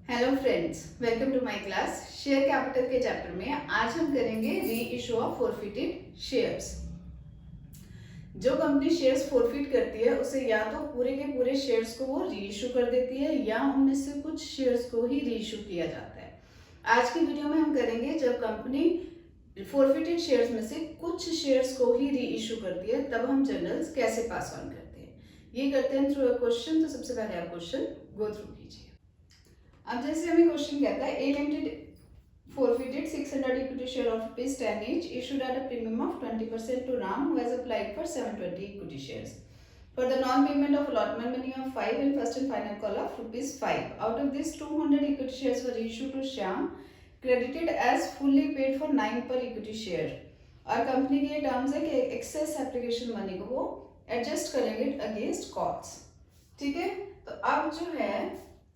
Hello friends, welcome to my class. Share capital के chapter में आज हम करेंगे reissue of forfeited shares. जो कंपनी शेयर्स फोरफिट करती है उसे या तो पूरे के पूरे शेयर्स को वो री इशू कर देती है या उनमें से कुछ शेयर्स को ही री इशू किया जाता है। आज की वीडियो में हम करेंगे जब कंपनी फोरफिटेड शेयर्स में से कुछ शेयर्स को ही री इशू करती है तब हम जर्नल्स कैसे पास ऑन करते हैं। ये करते हैं थ्रू अ क्वेश्चन। तो सबसे पहले आप क्वेश्चन गो थ्रू कीजिए। अब जैसे हमें क्वेश्चन कहता है ए limited forfeited 600 equity share of ₹10 each issued at a premium of 20% to Ram who has applied for 720 equity shares for the non-payment of allotment money of 5 and first and final call of ₹5. Out of this 200 equity shares were issued to Shyam credited as fully paid for 9 per equity share और company के terms है कि excess application money को वो adjust करेंगे against calls. ठीक है, तो अब जो है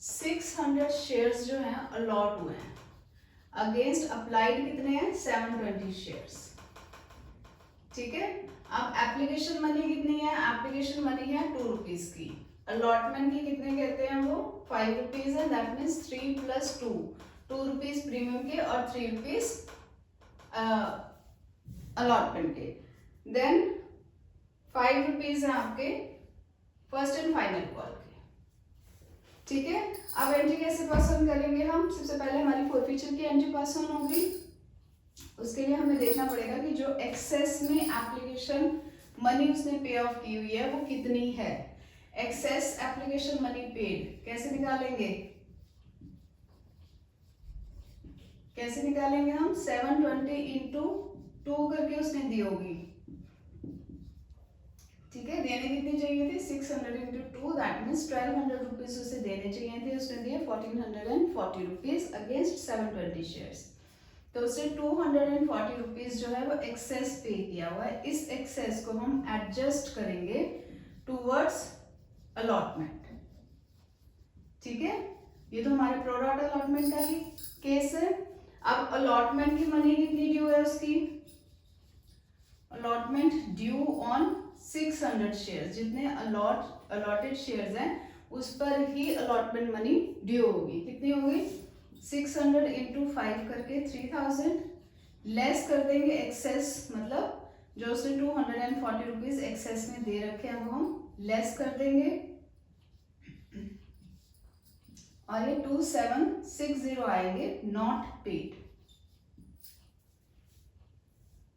600 शेयर्स जो हैं अलॉट हुए हैं अगेंस्ट अप्लाइड कितने हैं 720 शेयर्स। ठीक है, अब एप्लीकेशन मनी कितनी है? एप्लीकेशन मनी है ₹2 की। अलॉटमेंट की कितने कहते हैं वो ₹5 है। दैट मीन्स 3 + 2 ₹2 प्रीमियम के और ₹3 अलॉटमेंट के। देन ₹5 है आपके फर्स्ट एंड फाइनल कॉल के। ठीक है, अब एंट्री कैसे पास ऑन करेंगे हम? सबसे पहले हमारी फोरफीचर की एंट्री पास ऑन होगी। उसके लिए हमें देखना पड़ेगा कि जो एक्सेस में एप्लीकेशन मनी उसने पे ऑफ की हुई है वो कितनी है। एक्सेस एप्लीकेशन मनी पेड कैसे निकालेंगे? हम 720 इंटू 2 करके उसने दी होगी। ठीक है, देने कितनी चाहिए थी? 600 इंटू 2 दैट मीन्स ₹1200 उसे देने चाहिए थे। उसने दिए ₹1440 अगेंस्ट 720 शेयर्स। तो उसे ₹240 जो है वो एक्सेस पे किया हुआ है। इस एक्सेस को हम एडजस्ट करेंगे टूवर्ड्स अलॉटमेंट। ठीक है, ये तो हमारे प्रोडक्ट अलॉटमेंट का ही केस है। अब अलॉटमेंट की मनी कितनी ड्यू है उसकी? अलॉटमेंट ड्यू ऑन 600 शेयर्स, जितने अलॉटेड शेयर्स हैं उस पर ही अलॉटमेंट मनी ड्यू होगी। कितनी होगी? 600 इंटू 5 करके 3000 लेस कर देंगे एक्सेस, मतलब जो उसने ₹240 एक्सेस में दे रखे हैं वो हम लेस कर देंगे और ये 2760 आएंगे नॉट पेड।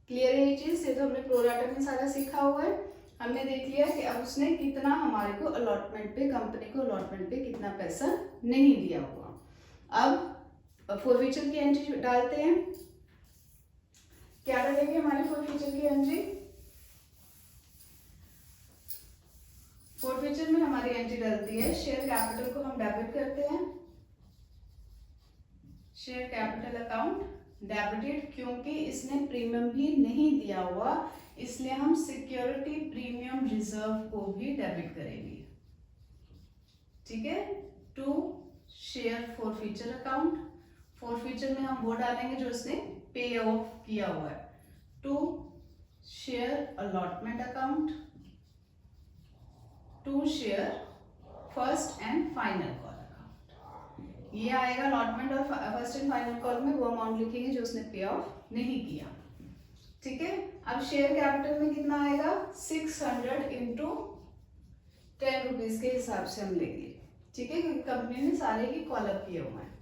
क्लियर है ये चीज? ये तो हमने प्रोराटा में सारा सीखा हुआ है। हमने देख लिया कि अब उसने कितना हमारे को अलॉटमेंट पे, कंपनी को अलॉटमेंट पे कितना पैसा नहीं दिया हुआ। अब फोरफीचर की एंट्री डालते हैं। क्या डालेंगे हमारे फोरफीचर की एंट्री? फोरफीचर में हमारी एंट्री डलती है शेयर कैपिटल को हम डेबिट करते हैं। शेयर कैपिटल अकाउंट डेबिटेड, क्योंकि इसने प्रीमियम भी नहीं दिया हुआ इसलिए हम सिक्योरिटी प्रीमियम रिजर्व को भी डेबिट करेंगे। ठीक है, to share forfeiture account. Forfeiture में हम वो डालेंगे जो उसने पे ऑफ किया हुआ है। To share allotment account, to share first and final call. ये आएगा अलॉटमेंट और फर्स्ट एंड फाइनल कॉल में वो अमाउंट लिखेंगे जो उसने पे ऑफ नहीं किया। ठीक है, अब शेयर कैपिटल में कितना आएगा? 600 इंटू ₹10 के हिसाब से हम लेंगे। ठीक है, क्योंकि कंपनी ने सारे ही कॉल अप किए हुए हैं।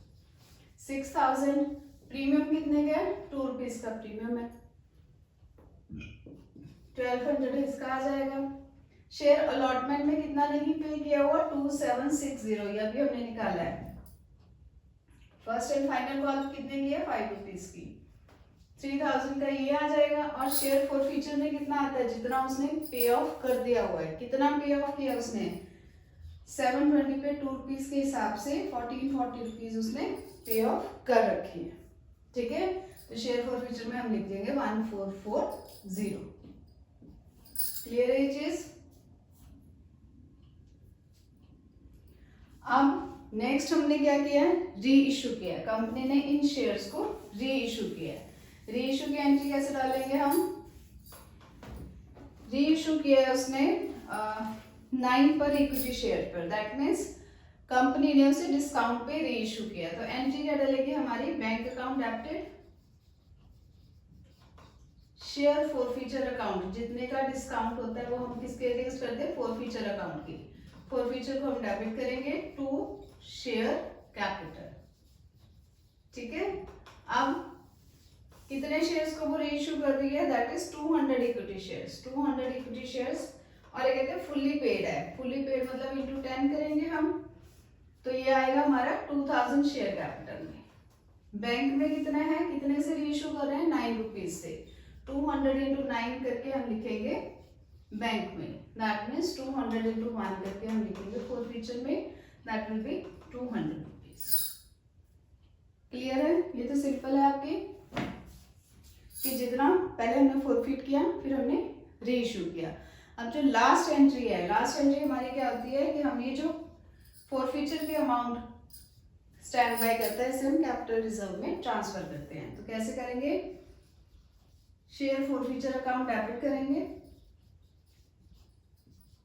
6000 प्रीमियम कितने का है? ₹2 का प्रीमियम है। 1200 इसका आ जाएगा। शेयर अलॉटमेंट में कितना नहीं पे किया हुआ? 2760, ये अभी हमने निकाला है। फर्स्ट एंड फाइनल कॉल कितने की है? ₹5 की। 3000 का ये आ जाएगा। और शेयर फोरफीचर में कितना आता है? जितना उसने पे ऑफ कर दिया हुआ है। कितना पे ऑफ किया उसने? 720 पे ₹2 के हिसाब से ₹1440 उसने पे ऑफ कर रखे हैं। ठीक है, तो शेयर फोरफीचर में हम लिख देंगे 1440। क्लियर है ये चीज? अब नेक्स्ट हमने क्या किया है? री इशू किया है। कंपनी ने इन शेयर्स को री इशू किया है। री इशू की एंट्री कैसे डालेंगे हम? री इशू किया है उसने 9 पर इक्विटी शेयर पर। दैट मीन्स कंपनी ने उसे डिस्काउंट पे री इशू किया, तो एंट्री क्या डलेगी हमारी, bank account debited, share forfeiture account, जितने का डिस्काउंट होता है वो हम किसके अगेंस्ट करते हैं, फॉरफीचर अकाउंट की। फॉरफीचर को हम डेबिट करेंगे टू शेयर कैपिटल, ठीक है। अब कितने शेयर्स को वो रीइश्यू कर रही है, that is 200 equity shares, 200 equity shares. और ये कहते हैं फुल्ली पेड है, फुल्ली पेड मतलब इंटू 10 करेंगे हम, तो ये आएगा हमारा 2000 शेयर कैपिटल में। बैंक में कितना है, कितने से रीइश्यू कर रहे हैं, 9 रुपीज से, 200 इंटू 9 करके हम लिखेंगे बैंक में, दैट मीन्स 200 इंटू 1 करके हम लिखेंगे फॉरफीचर में, that will B 200 rupees. Clear है, ये तो सिंपल है आपकी, कि जितना पहले हमने फॉरफिट किया फिर हमने रीइश्यू किया। अब जो लास्ट एंट्री है, लास्ट एंट्री हमारी क्या होती है कि हम ये जो फॉरफीचर के अमाउंट स्टैंड बाय करता है इसे हम कैपिटल रिजर्व में ट्रांसफर करते हैं। तो कैसे करेंगे, शेयर फॉरफीचर अकाउंट डेबिट करेंगे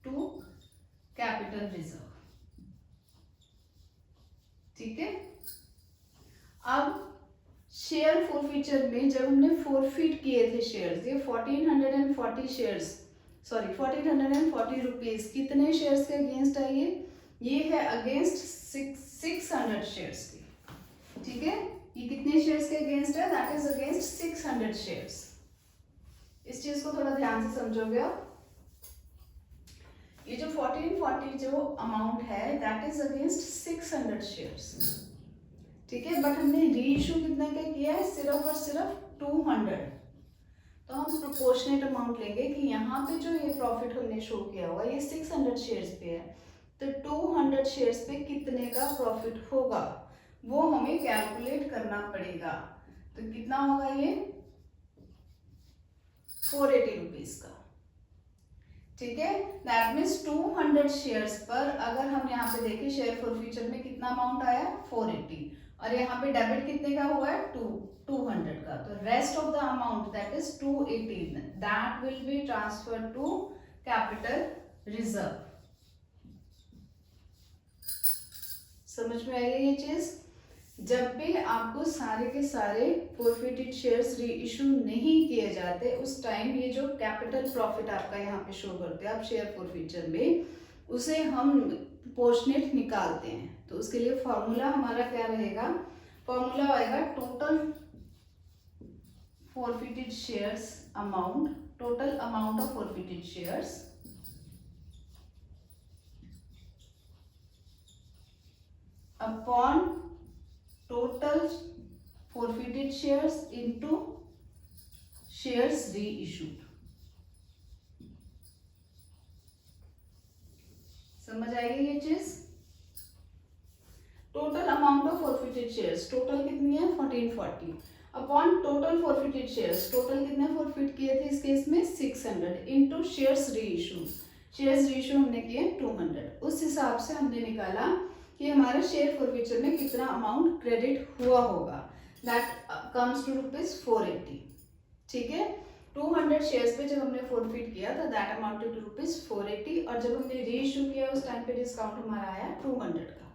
टू कैपिटल रिजर्व, ठीक है। अब शेयर फॉरफीचर में जब हमने फॉरफिट किए थे शेयर्स, ये 1440 शेयर्स, सॉरी 1440 रुपीज, कितने शेयर्स के अगेंस्ट है ये है अगेंस्ट 600 शेयर्स के, ठीक है। ये कितने शेयर्स के अगेंस्ट है, दैट इज अगेंस्ट 600 शेयर्स। इस चीज को थोड़ा ध्यान से समझोगे आप। ये जो 1440 जो अमाउंट है दैट इज अगेंस्ट 600 शेयर्स, ठीक है। बट हमने रीइश्यू कितना का किया है, सिर्फ और सिर्फ 200। तो हम प्रोपोर्शनेट अमाउंट लेंगे कि यहाँ पे जो ये प्रॉफिट हमने शो किया हुआ ये 600 शेयर्स पे है, तो 200 शेयर्स पे कितने का प्रॉफिट होगा वो हमें कैलकुलेट करना पड़ेगा। तो कितना होगा ये, 480 रुपीज का, ठीक है। दैट मीन्स 200 शेयर्स पर अगर हम यहाँ पे देखें शेयर फॉरफीचर में कितना अमाउंट आया 480, और यहाँ पे डेबिट कितने का हुआ है 200 का, तो rest of the amount that is 280 that will be transfer to capital reserve. समझ में आई ये चीज। जब भी आपको सारे के सारे फॉरफिटेड शेयर्स री इशू नहीं किए जाते उस टाइम ये जो कैपिटल प्रॉफिट आपका यहाँ पे शो करते हैं आप शेयर फॉरफिचर में, उसे हम प्रोपोर्शनेट निकालते हैं। तो उसके लिए फॉर्मूला हमारा क्या रहेगा, फॉर्मूला आएगा total forfeited shares amount, total amount of forfeited shares upon total forfeited shares into shares reissued। समझ आएगी ये चीज। Total amount of forfeited shares, total कितनी है 1440 upon total forfeited shares, total कितने फॉरफिट किए थे इस केस में 600 into shares reissue, shares reissue हमने किए 200, उस हिसाब से हमने निकाला कि हमारा शेयर फॉरफिचर में कितना अमाउंट क्रेडिट हुआ होगा, दैट कम्स टू ₹480, ठीक है। 200 शेयर्स पे जब हमने फॉरफिट किया था दैट अमाउंटेड टू ₹480, और जब हमने रीइश्यू किया उस टाइम पे डिस्काउंट हमारा आया 200 का,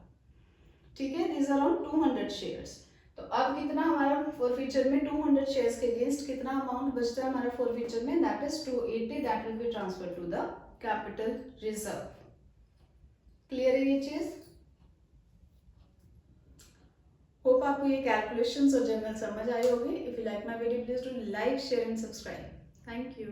ठीक है। This are on 200 shares. तो अब कितना हमारा फॉरफिचर में 200 शेयर्स के अगेंस्ट कितना अमाउंट बचता है हमारा फॉरफिचर में, that is 280, that will be transfer to the capital reserve. Clear है ये चीज। होप आपको ये कैलकुलेशंस और जनरल समझ आई होगी। If you like my video please do like share and subscribe. Thank you.